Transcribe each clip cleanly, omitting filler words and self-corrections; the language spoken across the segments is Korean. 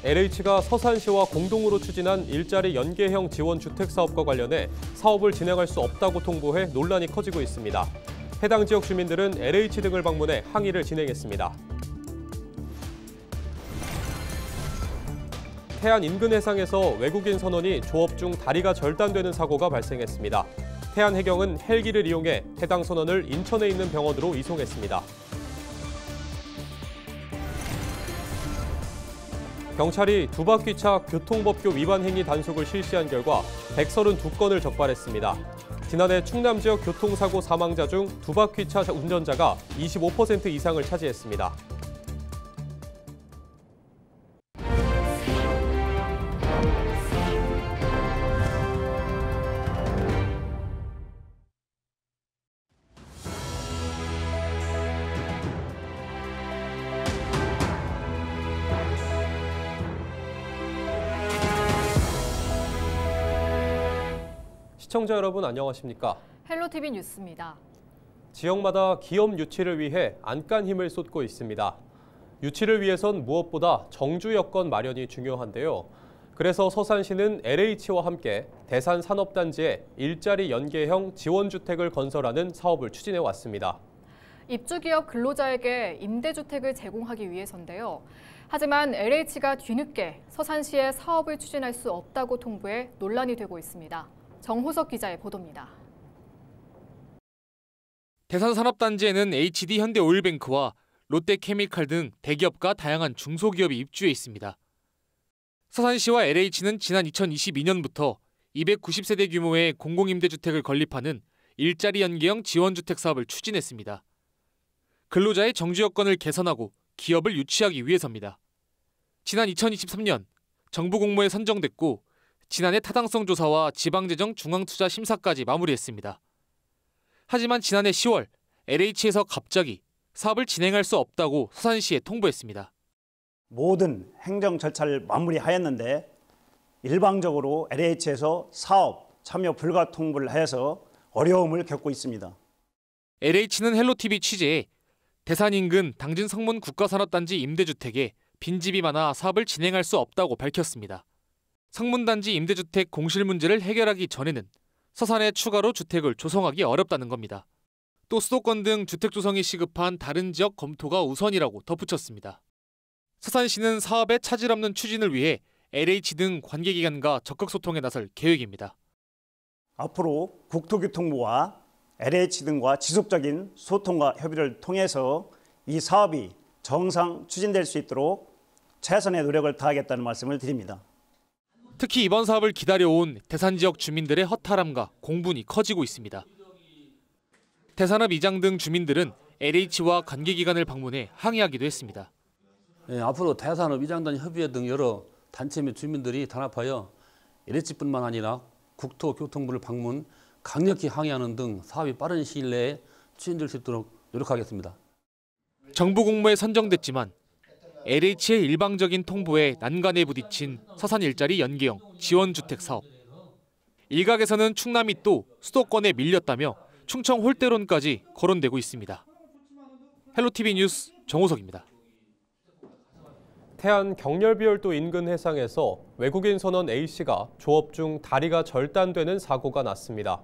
LH가 서산시와 공동으로 추진한 일자리 연계형 지원 주택 사업과 관련해 사업을 진행할 수 없다고 통보해 논란이 커지고 있습니다. 해당 지역 주민들은 LH 등을 방문해 항의를 진행했습니다. 태안 인근 해상에서 외국인 선원이 조업 중 다리가 절단되는 사고가 발생했습니다. 태안해경은 헬기를 이용해 해당 선원을 인천에 있는 병원으로 이송했습니다. 경찰이 두바퀴차 교통법규 위반 행위 단속을 실시한 결과 132건을 적발했습니다. 지난해 충남 지역 교통사고 사망자 중 두바퀴차 운전자가 25% 이상을 차지했습니다. 시청자 여러분 안녕하십니까? 헬로티비 뉴스입니다. 지역마다 기업 유치를 위해 안간 힘을 쏟고 있습니다. 유치를 위해선 무엇보다 정주 여건 마련이 중요한데요. 그래서 서산시는 LH와 함께 대산 산업단지에 일자리 연계형 지원주택을 건설하는 사업을 추진해 왔습니다. 입주기업 근로자에게 임대주택을 제공하기 위해서인데요. 하지만 LH가 뒤늦게 서산시에 사업을 추진할 수 없다고 통보해 논란이 되고 있습니다. 정호석 기자의 보도입니다. 대산산업단지에는 HD 현대오일뱅크와 롯데케미칼 등 대기업과 다양한 중소기업이 입주해 있습니다. 서산시와 LH는 지난 2022년부터 290세대 규모의 공공임대주택을 건립하는 일자리 연계형 지원주택 사업을 추진했습니다. 근로자의 정주 여건을 개선하고 기업을 유치하기 위해서입니다. 지난 2023년 정부 공모에 선정됐고 지난해 타당성 조사와 지방재정 중앙투자 심사까지 마무리했습니다. 하지만 지난해 10월 LH에서 갑자기 사업을 진행할 수 없다고 서산시에 통보했습니다. 모든 행정 절차를 마무리하였는데 일방적으로 LH에서 사업 참여 불가 통보를 해서 어려움을 겪고 있습니다. LH는 헬로티비 취재에 대산 인근 당진 성문 국가산업단지 임대주택에 빈집이 많아 사업을 진행할 수 없다고 밝혔습니다. 성문단지 임대주택 공실 문제를 해결하기 전에는 서산에 추가로 주택을 조성하기 어렵다는 겁니다. 또 수도권 등 주택 조성이 시급한 다른 지역 검토가 우선이라고 덧붙였습니다. 서산시는 사업의 차질 없는 추진을 위해 LH 등 관계기관과 적극 소통에 나설 계획입니다. 앞으로 국토교통부와 LH 등과 지속적인 소통과 협의를 통해서 이 사업이 정상 추진될 수 있도록 최선의 노력을 다하겠다는 말씀을 드립니다. 특히 이번 사업을 기다려온 대산 지역 주민들의 허탈함과 공분이 커지고 있습니다. 대산읍 이장 등 주민들은 LH와 관계기관을 방문해 항의하기도 했습니다. 네, 앞으로 대산읍 이장단 협의회 등 여러 단체 및 주민들이 단합하여 LH뿐만 아니라 국토교통부를 방문, 강력히 항의하는 등 사업이 빠른 시일 내에 추진될 수 있도록 노력하겠습니다. 정부 공모에 선정됐지만 LH의 일방적인 통보에 난간에 부딪힌 서산 일자리 연계형 지원주택 사업. 일각에서는 충남이 또 수도권에 밀렸다며 충청 홀대론까지 거론되고 있습니다. 헬로티비 뉴스 정호석입니다. 태안 경렬비열도 인근 해상에서 외국인 선원 A씨가 조업 중 다리가 절단되는 사고가 났습니다.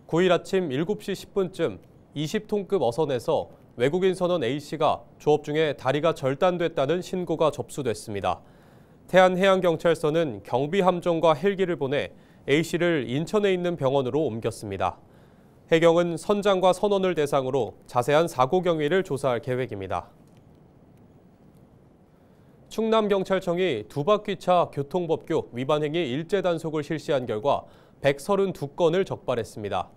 9일 아침 7시 10분쯤 20톤급 어선에서 외국인 선원 A씨가 조업 중에 다리가 절단됐다는 신고가 접수됐습니다. 태안해양경찰서는 경비함정과 헬기를 보내 A씨를 인천에 있는 병원으로 옮겼습니다. 해경은 선장과 선원을 대상으로 자세한 사고 경위를 조사할 계획입니다. 충남경찰청이 두바퀴차 교통법규 위반 행위 일제 단속을 실시한 결과 132건을 적발했습니다.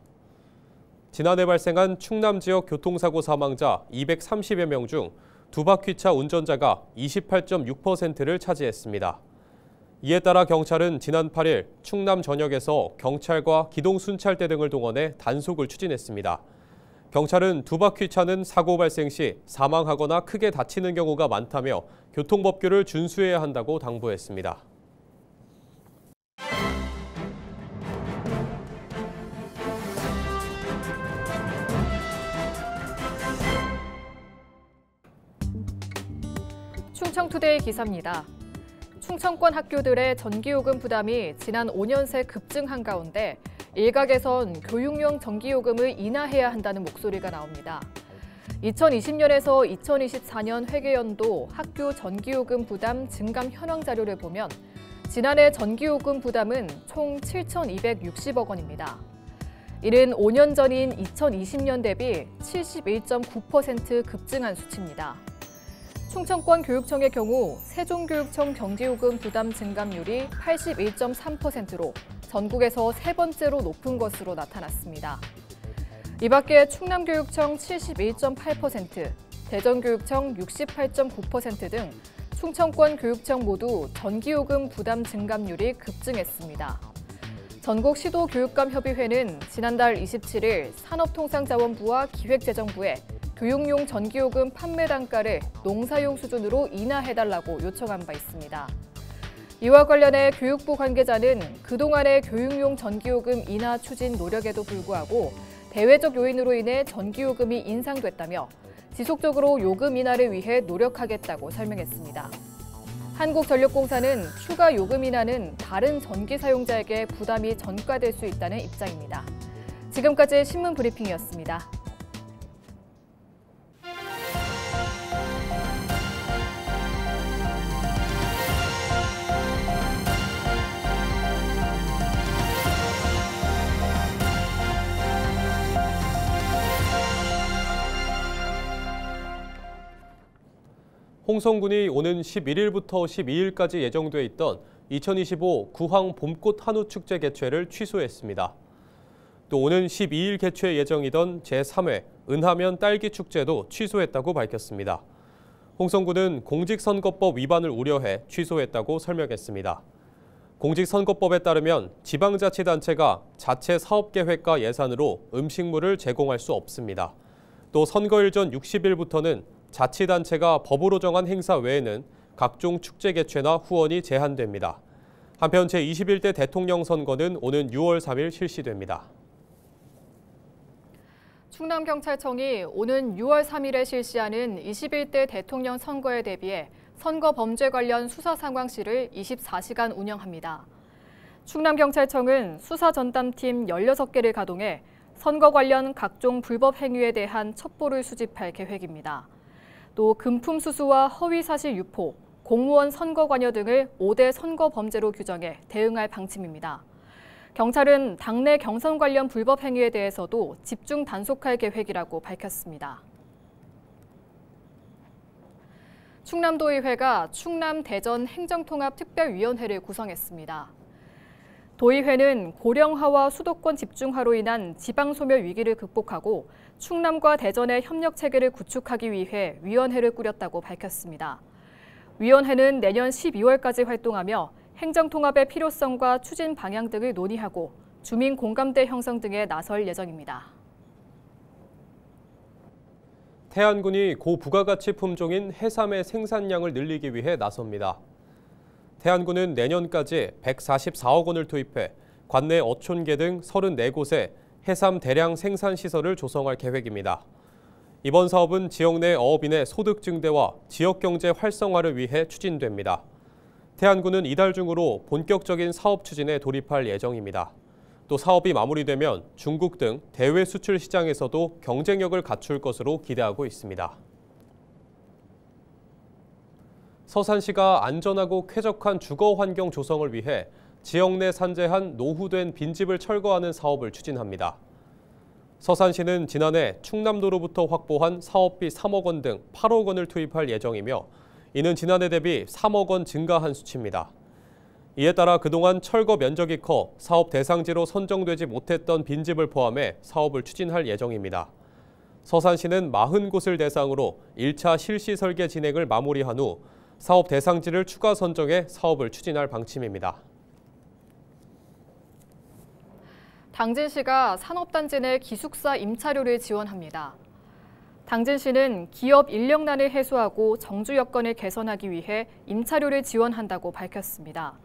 지난해 발생한 충남 지역 교통사고 사망자 230여 명 중 두바퀴차 운전자가 28.6%를 차지했습니다. 이에 따라 경찰은 지난 8일 충남 전역에서 경찰과 기동순찰대 등을 동원해 단속을 추진했습니다. 경찰은 두바퀴차는 사고 발생 시 사망하거나 크게 다치는 경우가 많다며 교통법규를 준수해야 한다고 당부했습니다. 충청투데이 기사입니다. 충청권 학교들의 전기요금 부담이 지난 5년 새 급증한 가운데 일각에선 교육용 전기요금을 인하해야 한다는 목소리가 나옵니다. 2020년에서 2024년 회계연도 학교 전기요금 부담 증감 현황 자료를 보면 지난해 전기요금 부담은 총 7,260억 원입니다. 이는 5년 전인 2020년 대비 71.9% 급증한 수치입니다. 충청권 교육청의 경우 세종교육청 전기요금 부담 증감률이 81.3%로 전국에서 세 번째로 높은 것으로 나타났습니다. 이 밖에 충남교육청 71.8%, 대전교육청 68.9% 등 충청권 교육청 모두 전기요금 부담 증감률이 급증했습니다. 전국 시도교육감협의회는 지난달 27일 산업통상자원부와 기획재정부에 교육용 전기요금 판매 단가를 농사용 수준으로 인하해달라고 요청한 바 있습니다. 이와 관련해 교육부 관계자는 그동안의 교육용 전기요금 인하 추진 노력에도 불구하고 대외적 요인으로 인해 전기요금이 인상됐다며 지속적으로 요금 인하를 위해 노력하겠다고 설명했습니다. 한국전력공사는 추가 요금 인하는 다른 전기 사용자에게 부담이 전가될 수 있다는 입장입니다. 지금까지 신문 브리핑이었습니다. 홍성군이 오는 11일부터 12일까지 예정돼 있던 2025 구황 봄꽃 한우 축제 개최를 취소했습니다. 또 오는 12일 개최 예정이던 제3회 은하면 딸기 축제도 취소했다고 밝혔습니다. 홍성군은 공직선거법 위반을 우려해 취소했다고 설명했습니다. 공직선거법에 따르면 지방자치단체가 자체 사업계획과 예산으로 음식물을 제공할 수 없습니다. 또 선거일 전 60일부터는 자치단체가 법으로 정한 행사 외에는 각종 축제 개최나 후원이 제한됩니다. 한편 제21대 대통령 선거는 오는 6월 3일 실시됩니다. 충남경찰청이 오는 6월 3일에 실시하는 21대 대통령 선거에 대비해 선거 범죄 관련 수사 상황실을 24시간 운영합니다. 충남경찰청은 수사 전담팀 16개를 가동해 선거 관련 각종 불법 행위에 대한 첩보를 수집할 계획입니다. 또 금품 수수와 허위 사실 유포, 공무원 선거 관여 등을 5대 선거 범죄로 규정해 대응할 방침입니다. 경찰은 당내 경선 관련 불법 행위에 대해서도 집중 단속할 계획이라고 밝혔습니다. 충남도의회가 충남 대전 행정통합특별위원회를 구성했습니다. 도의회는 고령화와 수도권 집중화로 인한 지방소멸 위기를 극복하고 충남과 대전의 협력 체계를 구축하기 위해 위원회를 꾸렸다고 밝혔습니다. 위원회는 내년 12월까지 활동하며 행정통합의 필요성과 추진 방향 등을 논의하고 주민 공감대 형성 등에 나설 예정입니다. 태안군이 고부가가치 품종인 해삼의 생산량을 늘리기 위해 나섭니다. 태안군은 내년까지 144억 원을 투입해 관내 어촌계 등 34곳에 해삼 대량 생산 시설을 조성할 계획입니다. 이번 사업은 지역 내 어업인의 소득 증대와 지역 경제 활성화를 위해 추진됩니다. 태안군은 이달 중으로 본격적인 사업 추진에 돌입할 예정입니다. 또 사업이 마무리되면 중국 등 대외 수출 시장에서도 경쟁력을 갖출 것으로 기대하고 있습니다. 서산시가 안전하고 쾌적한 주거 환경 조성을 위해 지역 내 산재한 노후된 빈집을 철거하는 사업을 추진합니다. 서산시는 지난해 충남도로부터 확보한 사업비 3억 원 등 8억 원을 투입할 예정이며 이는 지난해 대비 3억 원 증가한 수치입니다. 이에 따라 그동안 철거 면적이 커 사업 대상지로 선정되지 못했던 빈집을 포함해 사업을 추진할 예정입니다. 서산시는 40곳을 대상으로 1차 실시 설계 진행을 마무리한 후 사업 대상지를 추가 선정해 사업을 추진할 방침입니다. 당진시가 산업단지 내 기숙사 임차료를 지원합니다. 당진시는 기업 인력난을 해소하고 정주 여건을 개선하기 위해 임차료를 지원한다고 밝혔습니다.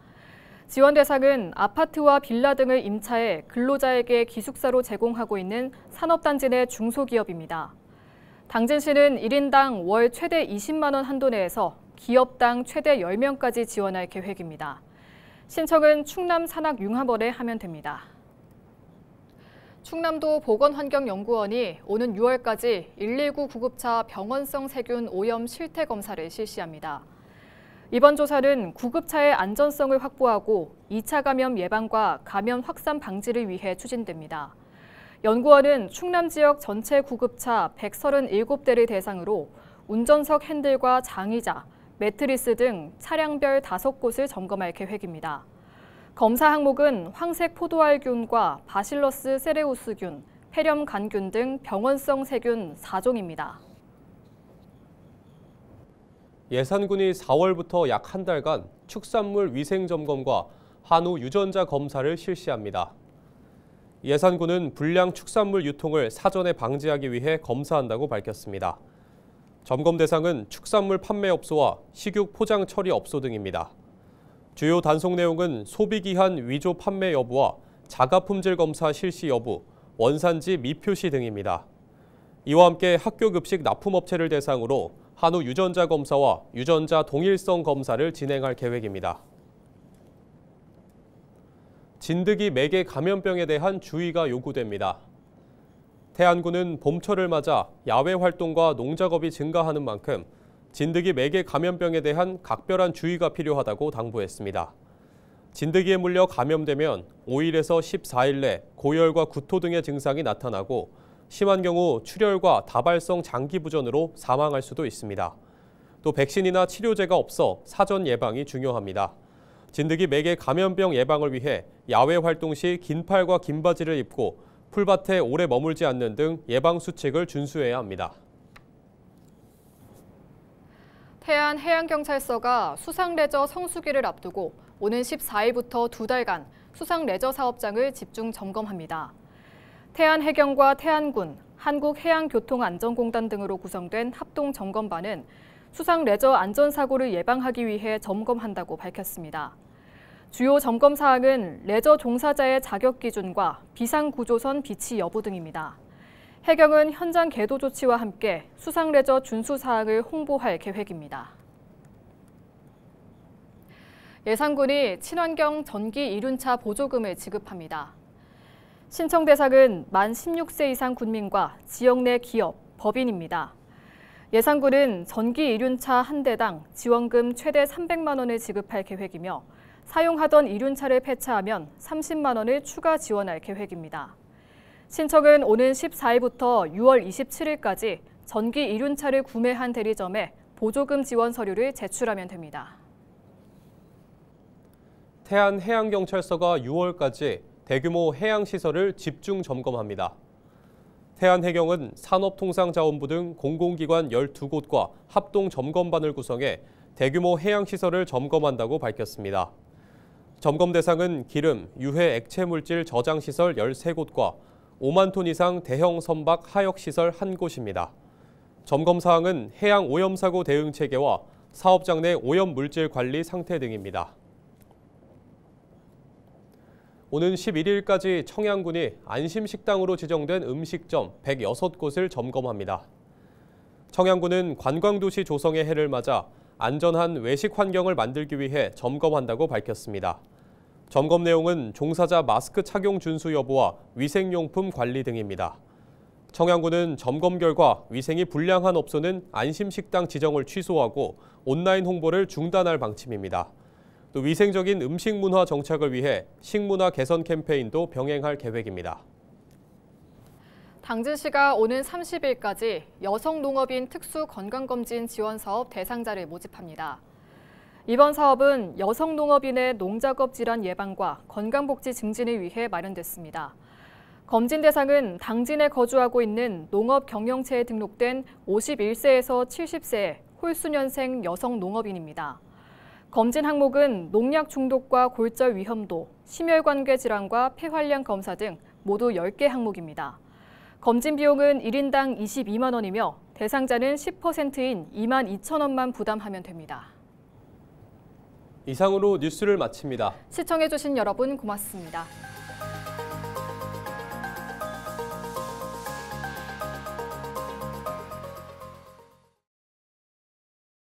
지원 대상은 아파트와 빌라 등을 임차해 근로자에게 기숙사로 제공하고 있는 산업단지 내 중소기업입니다. 당진시는 1인당 월 최대 20만 원 한도 내에서 기업당 최대 10명까지 지원할 계획입니다. 신청은 충남 산학융합원에 하면 됩니다. 충남도 보건환경연구원이 오는 6월까지 119 구급차 병원성 세균 오염 실태 검사를 실시합니다. 이번 조사는 구급차의 안전성을 확보하고 2차 감염 예방과 감염 확산 방지를 위해 추진됩니다. 연구원은 충남 지역 전체 구급차 137대를 대상으로 운전석 핸들과 장의자, 매트리스 등 차량별 5곳을 점검할 계획입니다. 검사 항목은 황색 포도알균과 바실러스 세레우스균, 폐렴간균 등 병원성 세균 4종입니다. 예산군이 4월부터 약 한 달간 축산물 위생 점검과 한우 유전자 검사를 실시합니다. 예산군은 불량 축산물 유통을 사전에 방지하기 위해 검사한다고 밝혔습니다. 점검 대상은 축산물 판매업소와 식육 포장 처리업소 등입니다. 주요 단속 내용은 소비기한 위조 판매 여부와 자가품질 검사 실시 여부, 원산지 미표시 등입니다. 이와 함께 학교급식 납품업체를 대상으로 한우 유전자 검사와 유전자 동일성 검사를 진행할 계획입니다. 진드기 매개 감염병에 대한 주의가 요구됩니다. 태안군은 봄철을 맞아 야외 활동과 농작업이 증가하는 만큼 진드기 매개 감염병에 대한 각별한 주의가 필요하다고 당부했습니다. 진드기에 물려 감염되면 5일에서 14일 내 고열과 구토 등의 증상이 나타나고 심한 경우 출혈과 다발성 장기 부전으로 사망할 수도 있습니다. 또 백신이나 치료제가 없어 사전 예방이 중요합니다. 진드기 매개 감염병 예방을 위해 야외 활동 시 긴 팔과 긴 바지를 입고 풀밭에 오래 머물지 않는 등 예방 수칙을 준수해야 합니다. 태안해양경찰서가 수상레저 성수기를 앞두고 오는 14일부터 2달간 수상레저 사업장을 집중 점검합니다. 태안해경과 태안군, 한국해양교통안전공단 등으로 구성된 합동점검반은 수상레저 안전사고를 예방하기 위해 점검한다고 밝혔습니다. 주요 점검 사항은 레저 종사자의 자격 기준과 비상구조선 비치 여부 등입니다. 해경은 현장 계도 조치와 함께 수상레저 준수 사항을 홍보할 계획입니다. 예산군이 친환경 전기 이륜차 보조금을 지급합니다. 신청 대상은 만 16세 이상 군민과 지역 내 기업, 법인입니다. 예산군은 전기 이륜차 한 대당 지원금 최대 300만 원을 지급할 계획이며 사용하던 이륜차를 폐차하면 30만 원을 추가 지원할 계획입니다. 신청은 오는 14일부터 6월 27일까지 전기 이륜차를 구매한 대리점에 보조금 지원 서류를 제출하면 됩니다. 태안해양경찰서가 6월까지 대규모 해양시설을 집중 점검합니다. 태안해경은 산업통상자원부 등 공공기관 12곳과 합동점검반을 구성해 대규모 해양시설을 점검한다고 밝혔습니다. 점검 대상은 기름, 유해 액체물질 저장시설 13곳과 5만 톤 이상 대형 선박 하역시설 1곳입니다. 점검 사항은 해양 오염사고 대응 체계와 사업장 내 오염물질 관리 상태 등입니다. 오는 11일까지 청양군이 안심식당으로 지정된 음식점 106곳을 점검합니다. 청양군은 관광도시 조성의 해를 맞아 안전한 외식 환경을 만들기 위해 점검한다고 밝혔습니다. 점검 내용은 종사자 마스크 착용 준수 여부와 위생용품 관리 등입니다. 청양군은 점검 결과 위생이 불량한 업소는 안심식당 지정을 취소하고 온라인 홍보를 중단할 방침입니다. 또 위생적인 음식 문화 정착을 위해 식문화 개선 캠페인도 병행할 계획입니다. 당진시가 오는 30일까지 여성 농업인 특수 건강검진 지원 사업 대상자를 모집합니다. 이번 사업은 여성 농업인의 농작업 질환 예방과 건강복지 증진을 위해 마련됐습니다. 검진 대상은 당진에 거주하고 있는 농업 경영체에 등록된 51세에서 70세의 홀수년생 여성 농업인입니다. 검진 항목은 농약 중독과 골절 위험도, 심혈관계 질환과 폐활량 검사 등 모두 10개 항목입니다. 검진 비용은 1인당 22만 원이며 대상자는 10%인 2만 2천 원만 부담하면 됩니다. 이상으로 뉴스를 마칩니다. 시청해주신 여러분 고맙습니다.